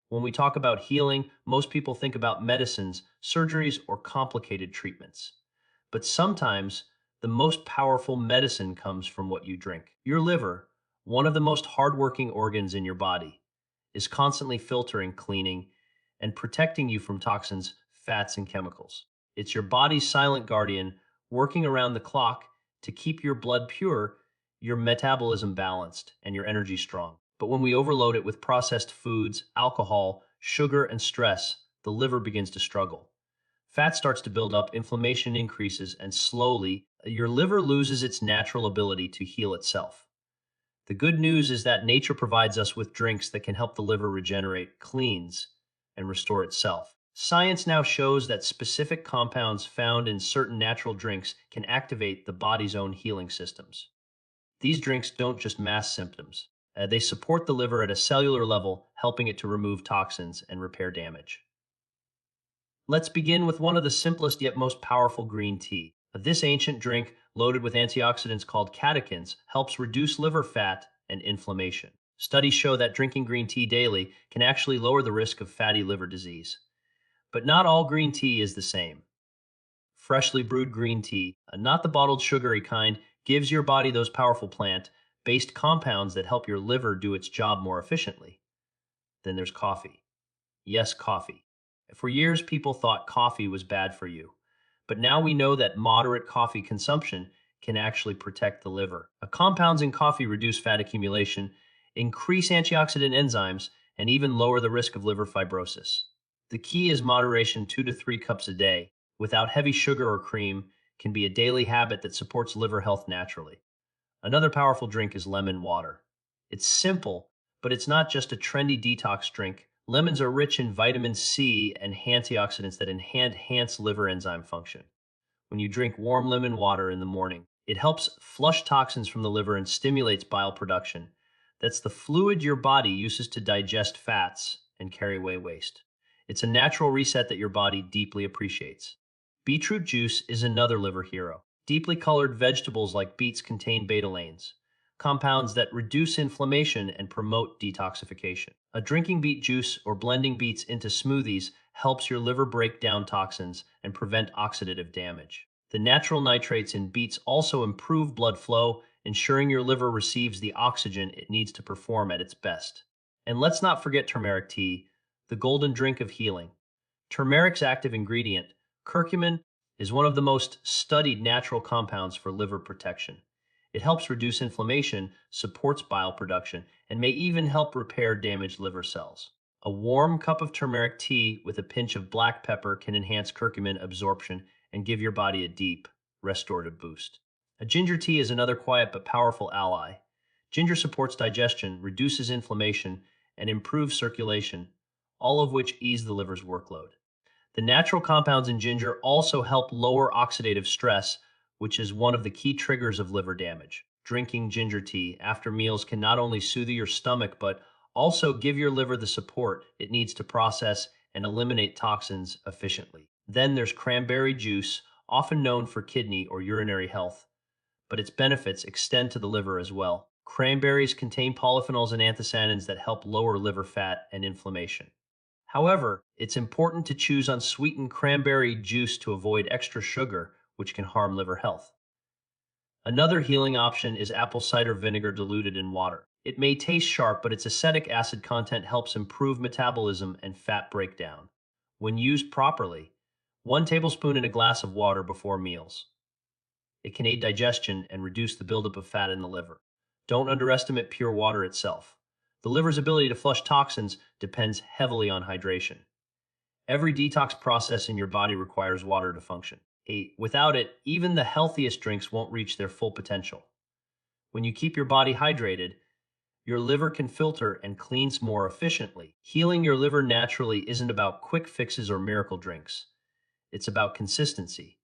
When we talk about healing, most people think about medicines, surgeries, or complicated treatments. But sometimes the most powerful medicine comes from what you drink. Your liver, one of the most hardworking organs in your body, is constantly filtering, cleaning, and protecting you from toxins, fats, and chemicals. It's your body's silent guardian, working around the clock to keep your blood pure, your metabolism balanced, and your energy strong. But when we overload it with processed foods, alcohol, sugar, and stress, the liver begins to struggle. Fat starts to build up, inflammation increases, and slowly, your liver loses its natural ability to heal itself. The good news is that nature provides us with drinks that can help the liver regenerate, cleanse, and restore itself. Science now shows that specific compounds found in certain natural drinks can activate the body's own healing systems. These drinks don't just mask symptoms. They support the liver at a cellular level, helping it to remove toxins and repair damage. Let's begin with one of the simplest yet most powerful: green tea. This ancient drink, loaded with antioxidants called catechins, helps reduce liver fat and inflammation. Studies show that drinking green tea daily can actually lower the risk of fatty liver disease. But not all green tea is the same. Freshly brewed green tea, not the bottled sugary kind, gives your body those powerful plant-based compounds that help your liver do its job more efficiently. Then there's coffee. Yes, coffee. For years, people thought coffee was bad for you. But now we know that moderate coffee consumption can actually protect the liver. Compounds in coffee reduce fat accumulation, increase antioxidant enzymes, and even lower the risk of liver fibrosis. The key is moderation. 2 to 3 cups a day, without heavy sugar or cream, can be a daily habit that supports liver health naturally. Another powerful drink is lemon water. It's simple, but it's not just a trendy detox drink. Lemons are rich in vitamin C and antioxidants that enhance liver enzyme function. When you drink warm lemon water in the morning, it helps flush toxins from the liver and stimulates bile production. That's the fluid your body uses to digest fats and carry away waste. It's a natural reset that your body deeply appreciates. Beetroot juice is another liver hero. Deeply colored vegetables like beets contain betalains, compounds that reduce inflammation and promote detoxification. Drinking beet juice or blending beets into smoothies helps your liver break down toxins and prevent oxidative damage. The natural nitrates in beets also improve blood flow, ensuring your liver receives the oxygen it needs to perform at its best. And let's not forget turmeric tea, the golden drink of healing. Turmeric's active ingredient, curcumin, is one of the most studied natural compounds for liver protection. It helps reduce inflammation, supports bile production, and may even help repair damaged liver cells. A warm cup of turmeric tea with a pinch of black pepper can enhance curcumin absorption and give your body a deep, restorative boost. A ginger tea is another quiet but powerful ally. Ginger supports digestion, reduces inflammation, and improves circulation, all of which ease the liver's workload. The natural compounds in ginger also help lower oxidative stress, which is one of the key triggers of liver damage. Drinking ginger tea after meals can not only soothe your stomach, but also give your liver the support it needs to process and eliminate toxins efficiently. Then there's cranberry juice, often known for kidney or urinary health, but its benefits extend to the liver as well. Cranberries contain polyphenols and anthocyanins that help lower liver fat and inflammation. However, it's important to choose unsweetened cranberry juice to avoid extra sugar, which can harm liver health. Another healing option is apple cider vinegar diluted in water. It may taste sharp, but its acetic acid content helps improve metabolism and fat breakdown. When used properly, 1 tablespoon in a glass of water before meals. It can aid digestion and reduce the buildup of fat in the liver. Don't underestimate pure water itself. The liver's ability to flush toxins depends heavily on hydration. Every detox process in your body requires water to function. Without it, even the healthiest drinks won't reach their full potential. When you keep your body hydrated, your liver can filter and cleanse more efficiently. Healing your liver naturally isn't about quick fixes or miracle drinks. It's about consistency,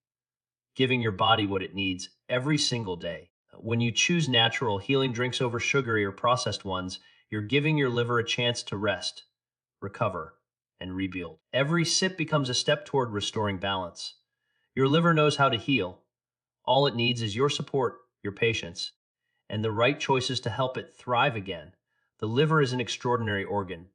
giving your body what it needs every single day. When you choose natural healing drinks over sugary or processed ones, you're giving your liver a chance to rest, recover, and rebuild. Every sip becomes a step toward restoring balance. Your liver knows how to heal. All it needs is your support, your patience, and the right choices to help it thrive again. The liver is an extraordinary organ,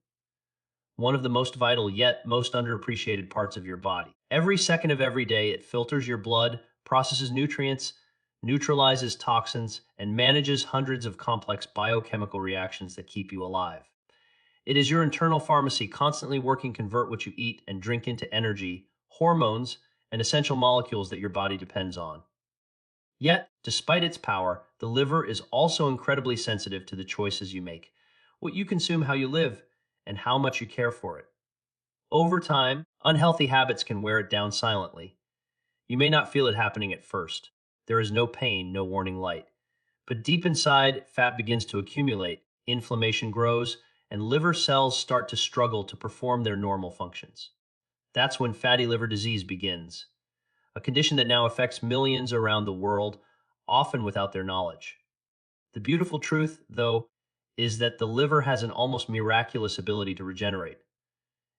one of the most vital yet most underappreciated parts of your body. Every second of every day, it filters your blood, processes nutrients, neutralizes toxins, and manages hundreds of complex biochemical reactions that keep you alive. It is your internal pharmacy constantly working to convert what you eat and drink into energy, hormones, and essential molecules that your body depends on. Yet, despite its power, the liver is also incredibly sensitive to the choices you make, what you consume, how you live, and how much you care for it. Over time, unhealthy habits can wear it down silently. You may not feel it happening at first. There is no pain, no warning light. But deep inside, fat begins to accumulate, inflammation grows, and liver cells start to struggle to perform their normal functions. That's when fatty liver disease begins, a condition that now affects millions around the world, often without their knowledge. The beautiful truth, though, is that the liver has an almost miraculous ability to regenerate.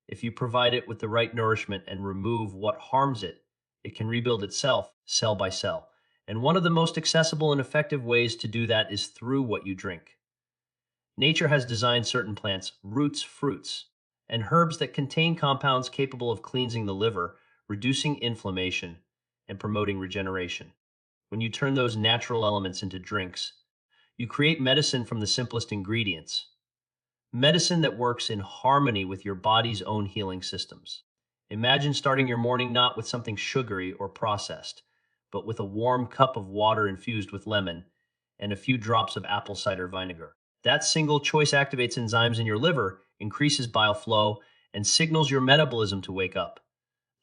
If you provide it with the right nourishment and remove what harms it, it can rebuild itself cell by cell. And one of the most accessible and effective ways to do that is through what you drink. Nature has designed certain plants, roots, fruits, and herbs that contain compounds capable of cleansing the liver, reducing inflammation, and promoting regeneration. When you turn those natural elements into drinks, you create medicine from the simplest ingredients. Medicine that works in harmony with your body's own healing systems. Imagine starting your morning not with something sugary or processed, but with a warm cup of water infused with lemon and a few drops of apple cider vinegar. That single choice activates enzymes in your liver, increases bile flow, and signals your metabolism to wake up.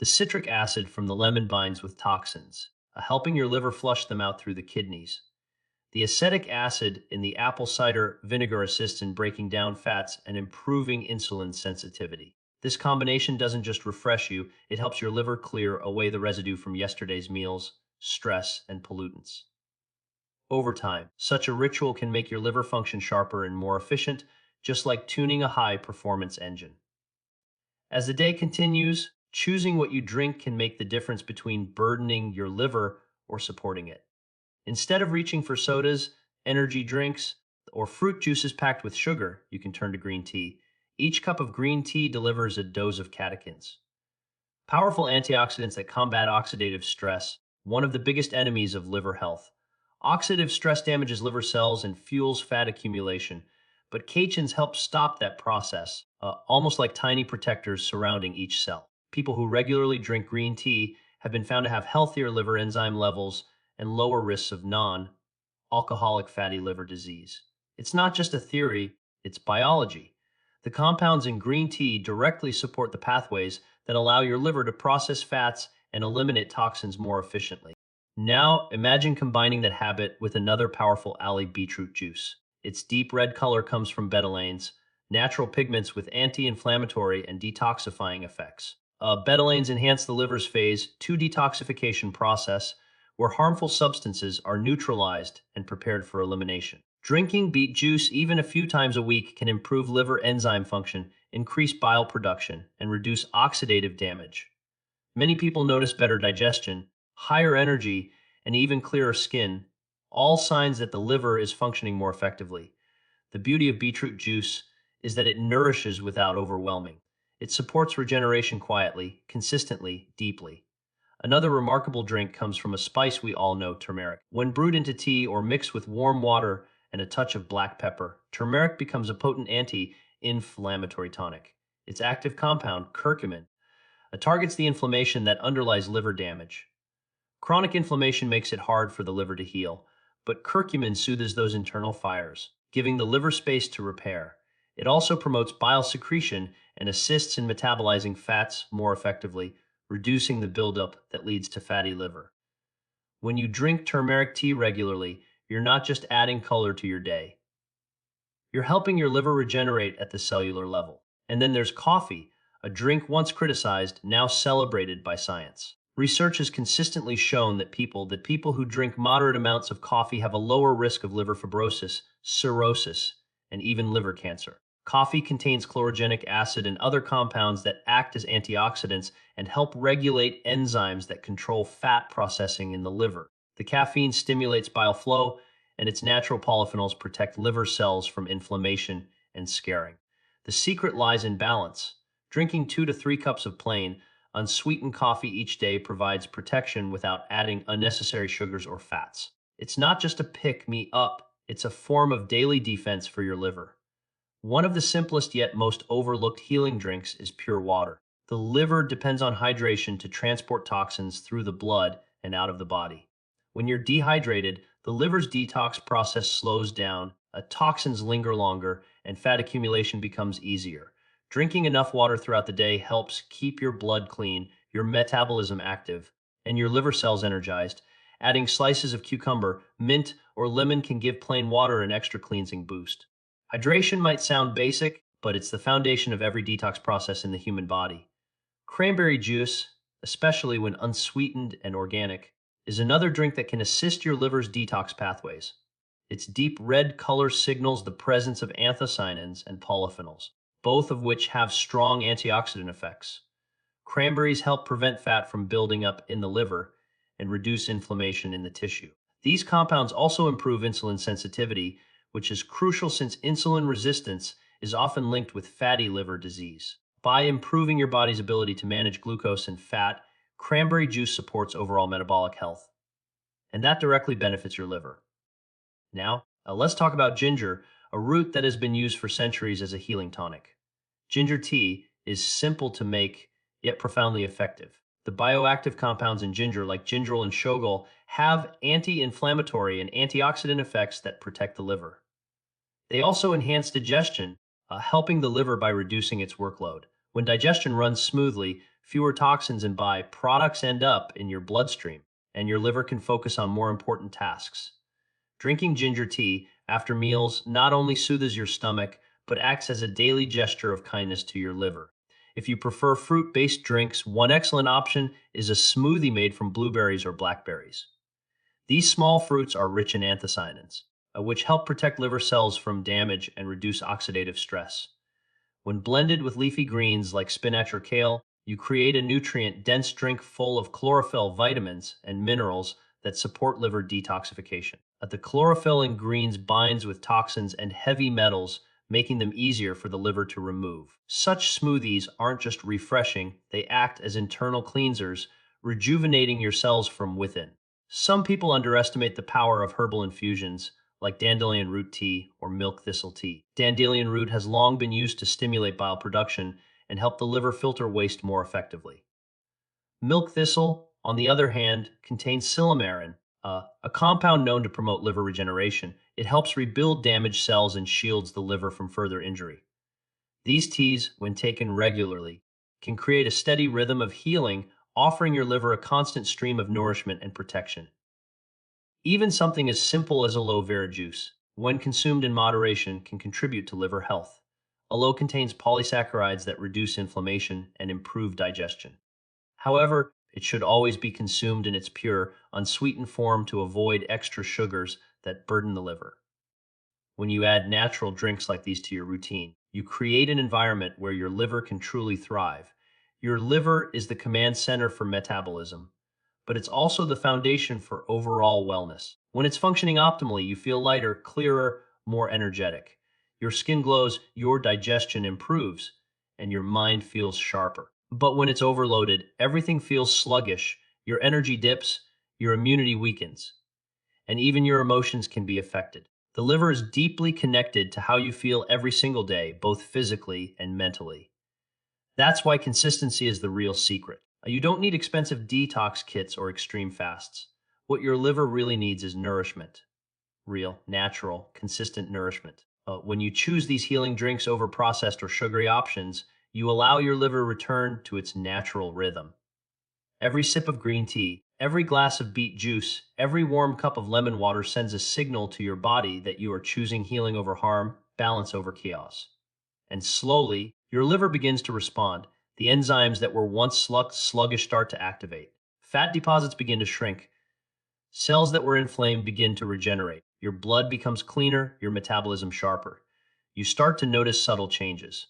The citric acid from the lemon binds with toxins, helping your liver flush them out through the kidneys. The acetic acid in the apple cider vinegar assists in breaking down fats and improving insulin sensitivity. This combination doesn't just refresh you, it helps your liver clear away the residue from yesterday's meals, stress, and pollutants. Over time, such a ritual can make your liver function sharper and more efficient, just like tuning a high-performance engine. As the day continues, choosing what you drink can make the difference between burdening your liver or supporting it. Instead of reaching for sodas, energy drinks, or fruit juices packed with sugar, you can turn to green tea. Each cup of green tea delivers a dose of catechins, powerful antioxidants that combat oxidative stress, one of the biggest enemies of liver health. Oxidative stress damages liver cells and fuels fat accumulation, but catechins help stop that process, almost like tiny protectors surrounding each cell. People who regularly drink green tea have been found to have healthier liver enzyme levels and lower risks of non-alcoholic fatty liver disease. It's not just a theory, it's biology. The compounds in green tea directly support the pathways that allow your liver to process fats and eliminate toxins more efficiently. Now, imagine combining that habit with another powerful beetroot juice. Its deep red color comes from betalains, natural pigments with anti-inflammatory and detoxifying effects. Betalains enhance the liver's phase 2 detoxification process, where harmful substances are neutralized and prepared for elimination. Drinking beet juice even a few times a week can improve liver enzyme function, increase bile production, and reduce oxidative damage. Many people notice better digestion, higher energy, and even clearer skin, all signs that the liver is functioning more effectively. The beauty of beetroot juice is that it nourishes without overwhelming. It supports regeneration quietly, consistently, deeply. Another remarkable drink comes from a spice we all know, turmeric. When brewed into tea or mixed with warm water and a touch of black pepper, turmeric becomes a potent anti-inflammatory tonic. Its active compound, curcumin, targets the inflammation that underlies liver damage. Chronic inflammation makes it hard for the liver to heal, but curcumin soothes those internal fires, giving the liver space to repair. It also promotes bile secretion and assists in metabolizing fats more effectively, reducing the buildup that leads to fatty liver. When you drink turmeric tea regularly, you're not just adding color to your day. You're helping your liver regenerate at the cellular level. And then there's coffee, a drink once criticized, now celebrated by science. Research has consistently shown that people who drink moderate amounts of coffee have a lower risk of liver fibrosis, cirrhosis, and even liver cancer. Coffee contains chlorogenic acid and other compounds that act as antioxidants and help regulate enzymes that control fat processing in the liver. The caffeine stimulates bile flow, and its natural polyphenols protect liver cells from inflammation and scarring. The secret lies in balance. Drinking 2 to 3 cups of plain, unsweetened coffee each day provides protection without adding unnecessary sugars or fats. It's not just a pick me up, it's a form of daily defense for your liver. One of the simplest yet most overlooked healing drinks is pure water. The liver depends on hydration to transport toxins through the blood and out of the body. When you're dehydrated, the liver's detox process slows down, toxins linger longer, and fat accumulation becomes easier. Drinking enough water throughout the day helps keep your blood clean, your metabolism active, and your liver cells energized. Adding slices of cucumber, mint, or lemon can give plain water an extra cleansing boost. Hydration might sound basic, but it's the foundation of every detox process in the human body. Cranberry juice, especially when unsweetened and organic, is another drink that can assist your liver's detox pathways. Its deep red color signals the presence of anthocyanins and polyphenols, both of which have strong antioxidant effects. Cranberries help prevent fat from building up in the liver and reduce inflammation in the tissue. These compounds also improve insulin sensitivity, which is crucial since insulin resistance is often linked with fatty liver disease. By improving your body's ability to manage glucose and fat, cranberry juice supports overall metabolic health, and that directly benefits your liver. Now, let's talk about ginger, a root that has been used for centuries as a healing tonic. Ginger tea is simple to make, yet profoundly effective. The bioactive compounds in ginger, like gingerol and shogal, have anti-inflammatory and antioxidant effects that protect the liver. They also enhance digestion, helping the liver by reducing its workload. When digestion runs smoothly, fewer toxins and byproducts end up in your bloodstream, and your liver can focus on more important tasks. Drinking ginger tea after meals not only soothes your stomach, but acts as a daily gesture of kindness to your liver. If you prefer fruit-based drinks, one excellent option is a smoothie made from blueberries or blackberries. These small fruits are rich in anthocyanins, which help protect liver cells from damage and reduce oxidative stress. When blended with leafy greens like spinach or kale, you create a nutrient-dense drink full of chlorophyll, vitamins, and minerals that support liver detoxification. The chlorophyll in greens binds with toxins and heavy metals, making them easier for the liver to remove. Such smoothies aren't just refreshing, they act as internal cleansers, rejuvenating your cells from within. Some people underestimate the power of herbal infusions, like dandelion root tea or milk thistle tea. Dandelion root has long been used to stimulate bile production and help the liver filter waste more effectively. Milk thistle, on the other hand, contains silymarin, a compound known to promote liver regeneration. It helps rebuild damaged cells and shields the liver from further injury. These teas, when taken regularly, can create a steady rhythm of healing, offering your liver a constant stream of nourishment and protection. Even something as simple as aloe vera juice, when consumed in moderation, can contribute to liver health. Aloe contains polysaccharides that reduce inflammation and improve digestion. However, it should always be consumed in its pure, unsweetened form to avoid extra sugars that burden the liver. When you add natural drinks like these to your routine, you create an environment where your liver can truly thrive. Your liver is the command center for metabolism, but it's also the foundation for overall wellness. When it's functioning optimally, you feel lighter, clearer, more energetic. Your skin glows, your digestion improves, and your mind feels sharper. But when it's overloaded, everything feels sluggish, your energy dips, your immunity weakens, and even your emotions can be affected. The liver is deeply connected to how you feel every single day, both physically and mentally. That's why consistency is the real secret. You don't need expensive detox kits or extreme fasts. What your liver really needs is nourishment. Real, natural, consistent nourishment. When you choose these healing drinks over processed or sugary options, you allow your liver return to its natural rhythm. Every sip of green tea, every glass of beet juice, every warm cup of lemon water sends a signal to your body that you are choosing healing over harm, balance over chaos. And slowly, your liver begins to respond. The enzymes that were once sluggish start to activate. Fat deposits begin to shrink. Cells that were inflamed begin to regenerate. Your blood becomes cleaner, your metabolism sharper. You start to notice subtle changes.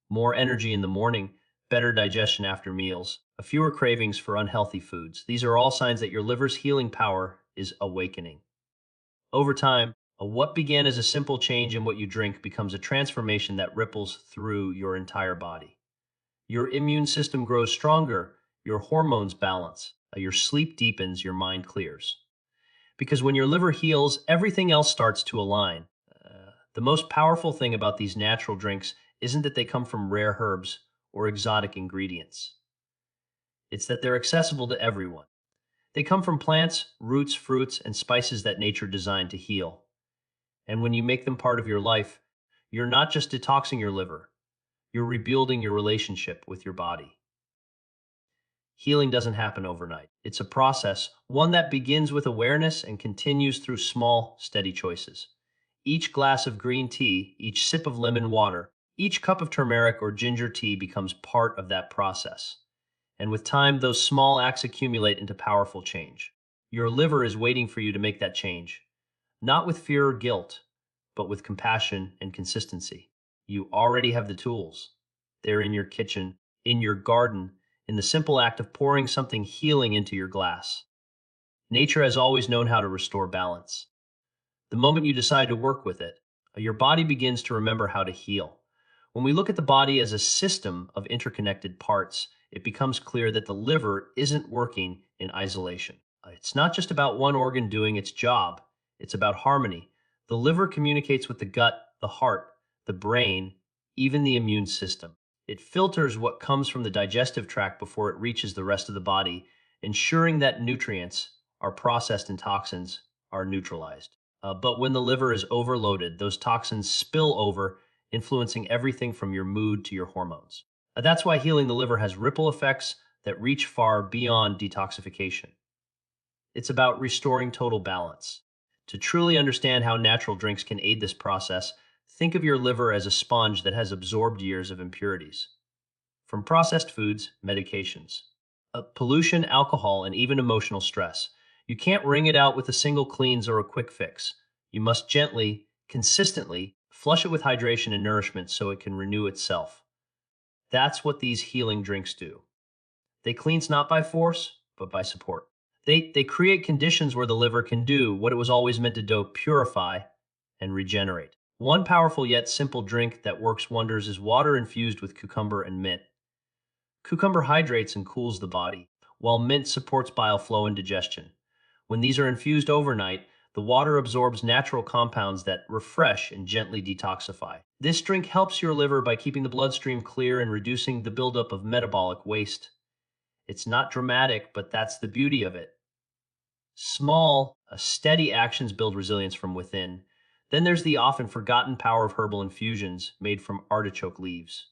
More energy in the morning, better digestion after meals, fewer cravings for unhealthy foods. These are all signs that your liver's healing power is awakening. Over time, what began as a simple change in what you drink becomes a transformation that ripples through your entire body. Your immune system grows stronger, your hormones balance, your sleep deepens, your mind clears. Because when your liver heals, everything else starts to align. The most powerful thing about these natural drinks isn't that they come from rare herbs or exotic ingredients. It's that they're accessible to everyone. They come from plants, roots, fruits, and spices that nature designed to heal. And when you make them part of your life, you're not just detoxing your liver, you're rebuilding your relationship with your body. Healing doesn't happen overnight. It's a process, one that begins with awareness and continues through small, steady choices. Each glass of green tea, each sip of lemon water, each cup of turmeric or ginger tea becomes part of that process. And with time, those small acts accumulate into powerful change. Your liver is waiting for you to make that change, not with fear or guilt, but with compassion and consistency. You already have the tools. They're in your kitchen, in your garden, in the simple act of pouring something healing into your glass. Nature has always known how to restore balance. The moment you decide to work with it, your body begins to remember how to heal. When we look at the body as a system of interconnected parts, it becomes clear that the liver isn't working in isolation. It's not just about one organ doing its job, it's about harmony. The liver communicates with the gut, the heart, the brain, even the immune system. It filters what comes from the digestive tract before it reaches the rest of the body, ensuring that nutrients are processed and toxins are neutralized. But when the liver is overloaded, those toxins spill over, influencing everything from your mood to your hormones. That's why healing the liver has ripple effects that reach far beyond detoxification. It's about restoring total balance. To truly understand how natural drinks can aid this process, think of your liver as a sponge that has absorbed years of impurities. From processed foods, medications, pollution, alcohol, and even emotional stress. You can't wring it out with a single cleanse or a quick fix. You must gently, consistently, flush it with hydration and nourishment so it can renew itself. That's what these healing drinks do. They cleanse not by force, but by support. They create conditions where the liver can do what it was always meant to do, purify and regenerate. One powerful yet simple drink that works wonders is water infused with cucumber and mint. Cucumber hydrates and cools the body, while mint supports bile flow and digestion. When these are infused overnight, the water absorbs natural compounds that refresh and gently detoxify. This drink helps your liver by keeping the bloodstream clear and reducing the buildup of metabolic waste. It's not dramatic, but that's the beauty of it. Small, steady actions build resilience from within. Then there's the often forgotten power of herbal infusions made from artichoke leaves.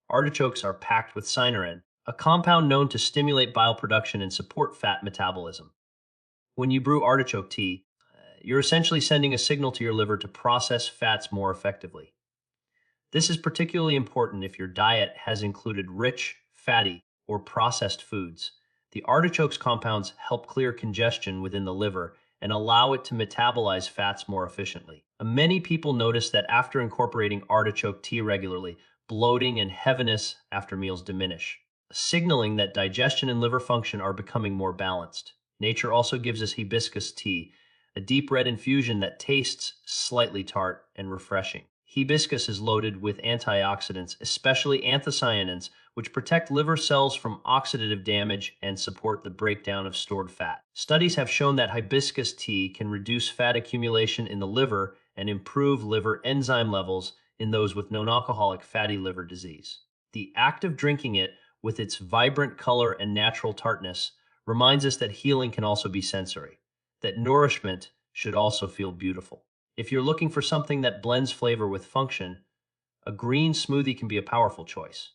Artichokes are packed with cynarin, a compound known to stimulate bile production and support fat metabolism. When you brew artichoke tea, you're essentially sending a signal to your liver to process fats more effectively. This is particularly important if your diet has included rich, fatty, or processed foods. The artichoke's compounds help clear congestion within the liver and allow it to metabolize fats more efficiently. Many people notice that after incorporating artichoke tea regularly, bloating and heaviness after meals diminish, signaling that digestion and liver function are becoming more balanced. Nature also gives us hibiscus tea, a deep red infusion that tastes slightly tart and refreshing. Hibiscus is loaded with antioxidants, especially anthocyanins, which protect liver cells from oxidative damage and support the breakdown of stored fat. Studies have shown that hibiscus tea can reduce fat accumulation in the liver and improve liver enzyme levels in those with non-alcoholic fatty liver disease. The act of drinking it, with its vibrant color and natural tartness, reminds us that healing can also be sensory, that nourishment should also feel beautiful. If you're looking for something that blends flavor with function, a green smoothie can be a powerful choice.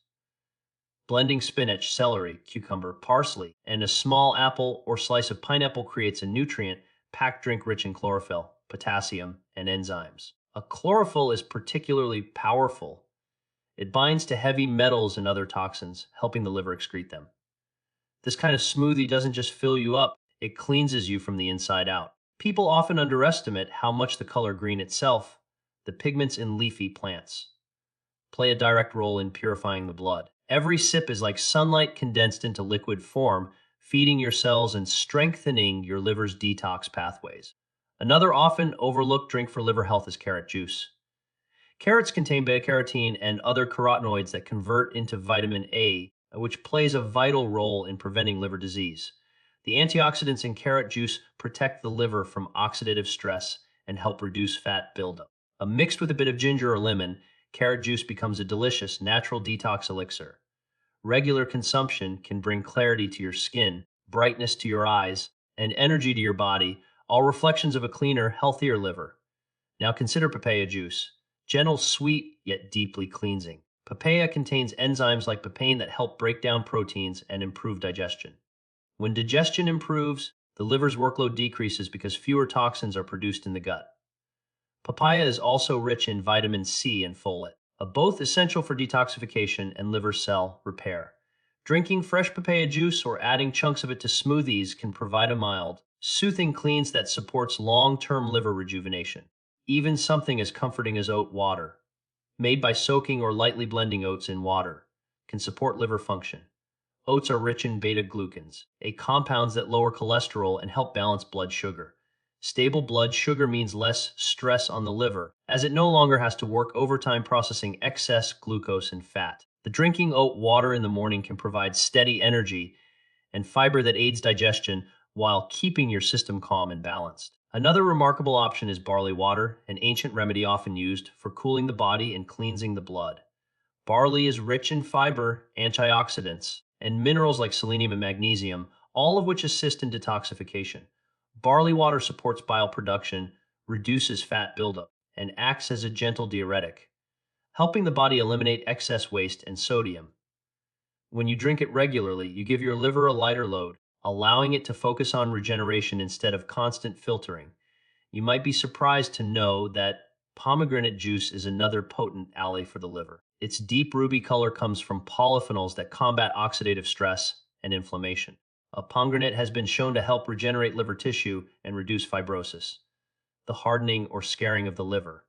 Blending spinach, celery, cucumber, parsley, and a small apple or slice of pineapple creates a nutrient-packed drink rich in chlorophyll, potassium, and enzymes. A chlorophyll is particularly powerful. It binds to heavy metals and other toxins, helping the liver excrete them. This kind of smoothie doesn't just fill you up, it cleanses you from the inside out. People often underestimate how much the color green itself, the pigments in leafy plants, play a direct role in purifying the blood. Every sip is like sunlight condensed into liquid form, feeding your cells and strengthening your liver's detox pathways. Another often overlooked drink for liver health is carrot juice. Carrots contain beta-carotene and other carotenoids that convert into vitamin A, which plays a vital role in preventing liver disease. The antioxidants in carrot juice protect the liver from oxidative stress and help reduce fat buildup. Mixed with a bit of ginger or lemon, carrot juice becomes a delicious, natural detox elixir. Regular consumption can bring clarity to your skin, brightness to your eyes, and energy to your body, all reflections of a cleaner, healthier liver. Now consider papaya juice. Gentle, sweet, yet deeply cleansing. Papaya contains enzymes like papain that help break down proteins and improve digestion. When digestion improves, the liver's workload decreases because fewer toxins are produced in the gut. Papaya is also rich in vitamin C and folate, both essential for detoxification and liver cell repair. Drinking fresh papaya juice or adding chunks of it to smoothies can provide a mild, soothing cleanse that supports long-term liver rejuvenation. Even something as comforting as oat water, made by soaking or lightly blending oats in water, can support liver function. Oats are rich in beta-glucans, compounds that lower cholesterol and help balance blood sugar. Stable blood sugar means less stress on the liver, as it no longer has to work overtime processing excess glucose and fat. The drinking oat water in the morning can provide steady energy and fiber that aids digestion while keeping your system calm and balanced. Another remarkable option is barley water, an ancient remedy often used for cooling the body and cleansing the blood. Barley is rich in fiber, antioxidants, and minerals like selenium and magnesium, all of which assist in detoxification. Barley water supports bile production, reduces fat buildup, and acts as a gentle diuretic, helping the body eliminate excess waste and sodium. When you drink it regularly, you give your liver a lighter load, allowing it to focus on regeneration instead of constant filtering. You might be surprised to know that pomegranate juice is another potent ally for the liver. Its deep ruby color comes from polyphenols that combat oxidative stress and inflammation. A pomegranate has been shown to help regenerate liver tissue and reduce fibrosis, the hardening or scarring of the liver.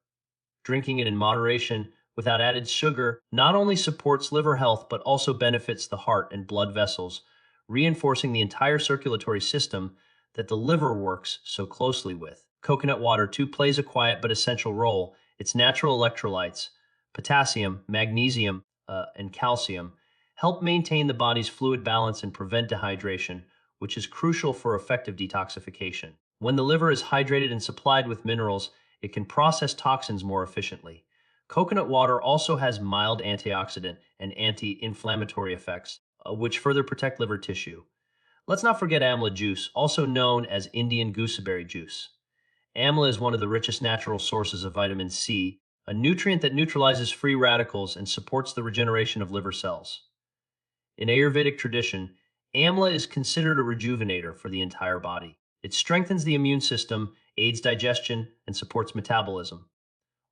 Drinking it in moderation without added sugar not only supports liver health but also benefits the heart and blood vessels, reinforcing the entire circulatory system that the liver works so closely with. Coconut water too plays a quiet but essential role. Its natural electrolytes, potassium, magnesium, and calcium, help maintain the body's fluid balance and prevent dehydration, which is crucial for effective detoxification. When the liver is hydrated and supplied with minerals, it can process toxins more efficiently. Coconut water also has mild antioxidant and anti-inflammatory effects, which further protect liver tissue. Let's not forget amla juice, also known as Indian gooseberry juice. Amla is one of the richest natural sources of vitamin C, a nutrient that neutralizes free radicals and supports the regeneration of liver cells. In Ayurvedic tradition, amla is considered a rejuvenator for the entire body. It strengthens the immune system, aids digestion, and supports metabolism,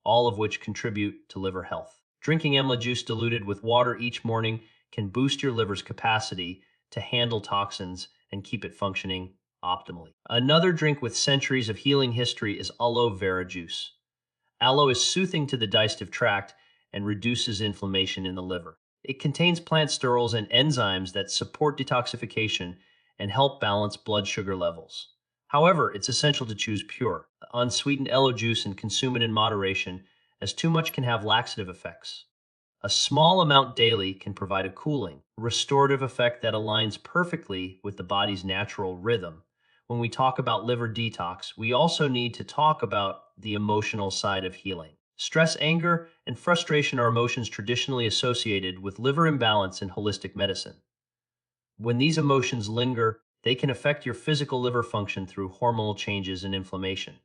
all of which contribute to liver health. Drinking amla juice diluted with water each morning can boost your liver's capacity to handle toxins and keep it functioning optimally. Another drink with centuries of healing history is aloe vera juice. Aloe is soothing to the digestive tract and reduces inflammation in the liver. It contains plant sterols and enzymes that support detoxification and help balance blood sugar levels. However, it's essential to choose pure, unsweetened aloe juice and consume it in moderation, as too much can have laxative effects. A small amount daily can provide a cooling, restorative effect that aligns perfectly with the body's natural rhythm. When we talk about liver detox, we also need to talk about the emotional side of healing. Stress, anger, and frustration are emotions traditionally associated with liver imbalance in holistic medicine. When these emotions linger, they can affect your physical liver function through hormonal changes and inflammation.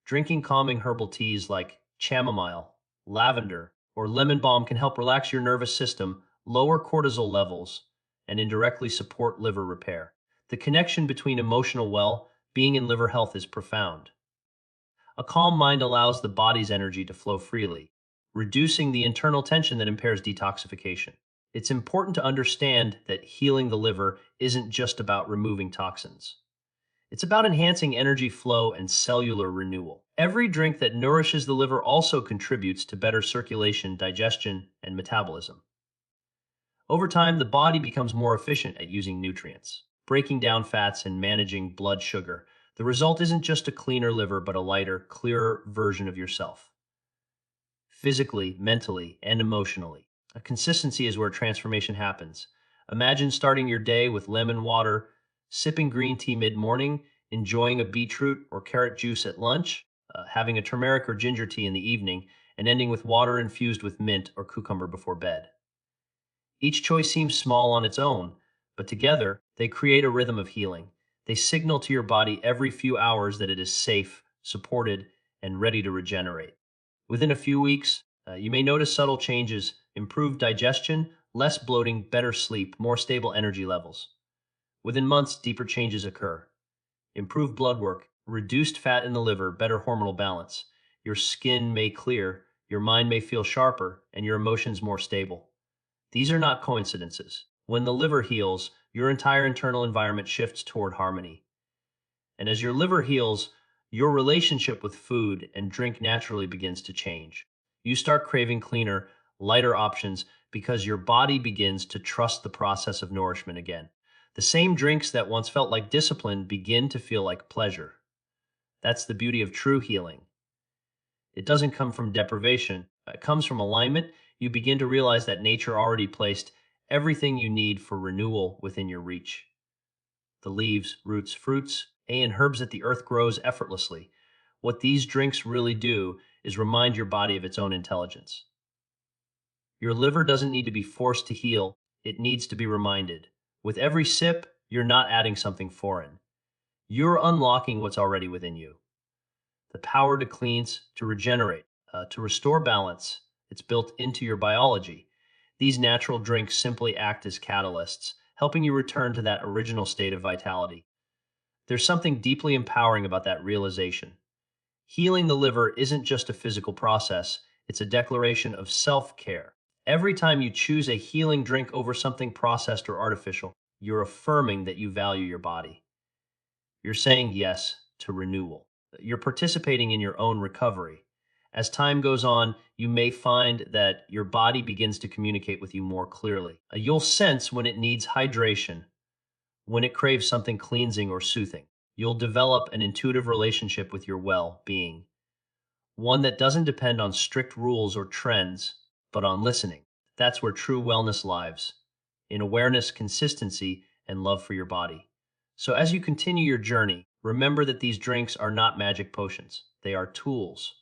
Drinking calming herbal teas like chamomile, lavender, or lemon balm can help relax your nervous system, lower cortisol levels, and indirectly support liver repair. The connection between emotional well-being and liver health is profound. A calm mind allows the body's energy to flow freely, reducing the internal tension that impairs detoxification. It's important to understand that healing the liver isn't just about removing toxins. It's about enhancing energy flow and cellular renewal. Every drink that nourishes the liver also contributes to better circulation, digestion, and metabolism. Over time, the body becomes more efficient at using nutrients, breaking down fats and managing blood sugar. The result isn't just a cleaner liver, but a lighter, clearer version of yourself. physically, mentally, and emotionally. A consistency is where transformation happens. Imagine starting your day with lemon water, sipping green tea mid-morning, enjoying a beetroot or carrot juice at lunch, having a turmeric or ginger tea in the evening, and ending with water infused with mint or cucumber before bed. Each choice seems small on its own, but together they create a rhythm of healing. They signal to your body every few hours that it is safe, supported, and ready to regenerate. Within a few weeks, you may notice subtle changes: improved digestion, less bloating, better sleep, more stable energy levels. Within months, deeper changes occur: improved blood work, reduced fat in the liver, better hormonal balance. Your skin may clear, your mind may feel sharper, and your emotions more stable. These are not coincidences. When the liver heals, your entire internal environment shifts toward harmony. And as your liver heals, your relationship with food and drink naturally begins to change. You start craving cleaner, lighter options because your body begins to trust the process of nourishment again. The same drinks that once felt like discipline begin to feel like pleasure. That's the beauty of true healing. It doesn't come from deprivation, it comes from alignment. You begin to realize that nature already placed everything you need for renewal within your reach. The leaves, roots, fruits, and herbs that the earth grows effortlessly. What these drinks really do is remind your body of its own intelligence. Your liver doesn't need to be forced to heal, it needs to be reminded. With every sip, you're not adding something foreign. You're unlocking what's already within you. The power to cleanse, to regenerate, to restore balance. It's built into your biology. These natural drinks simply act as catalysts, helping you return to that original state of vitality. There's something deeply empowering about that realization. Healing the liver isn't just a physical process, it's a declaration of self-care. Every time you choose a healing drink over something processed or artificial, you're affirming that you value your body. You're saying yes to renewal. You're participating in your own recovery. As time goes on, you may find that your body begins to communicate with you more clearly. You'll sense when it needs hydration, when it craves something cleansing or soothing. You'll develop an intuitive relationship with your well-being, one that doesn't depend on strict rules or trends, but on listening. That's where true wellness lives, in awareness, consistency, and love for your body. So as you continue your journey, remember that these drinks are not magic potions. They are tools.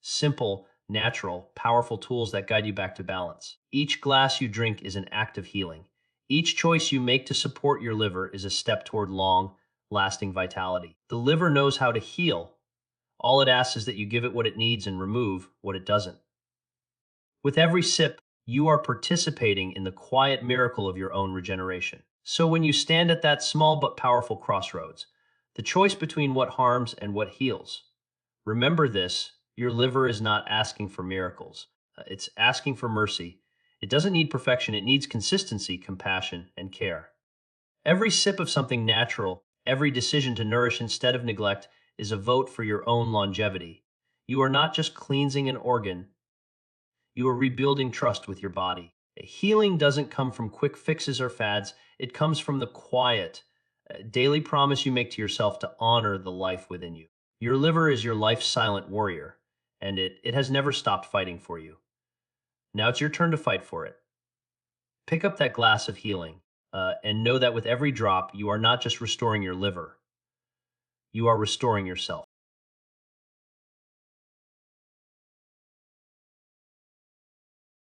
Simple, natural, powerful tools that guide you back to balance. Each glass you drink is an act of healing. Each choice you make to support your liver is a step toward long, lasting vitality. The liver knows how to heal. All it asks is that you give it what it needs and remove what it doesn't. With every sip, you are participating in the quiet miracle of your own regeneration. So when you stand at that small but powerful crossroads, the choice between what harms and what heals, remember this: your liver is not asking for miracles. It's asking for mercy. It doesn't need perfection. It needs consistency, compassion, and care. Every sip of something natural, every decision to nourish instead of neglect is a vote for your own longevity. You are not just cleansing an organ, you are rebuilding trust with your body. Healing doesn't come from quick fixes or fads. It comes from the quiet, daily promise you make to yourself to honor the life within you. Your liver is your life's silent warrior, and it has never stopped fighting for you. Now it's your turn to fight for it. Pick up that glass of healing, and know that with every drop, you are not just restoring your liver, you are restoring yourself.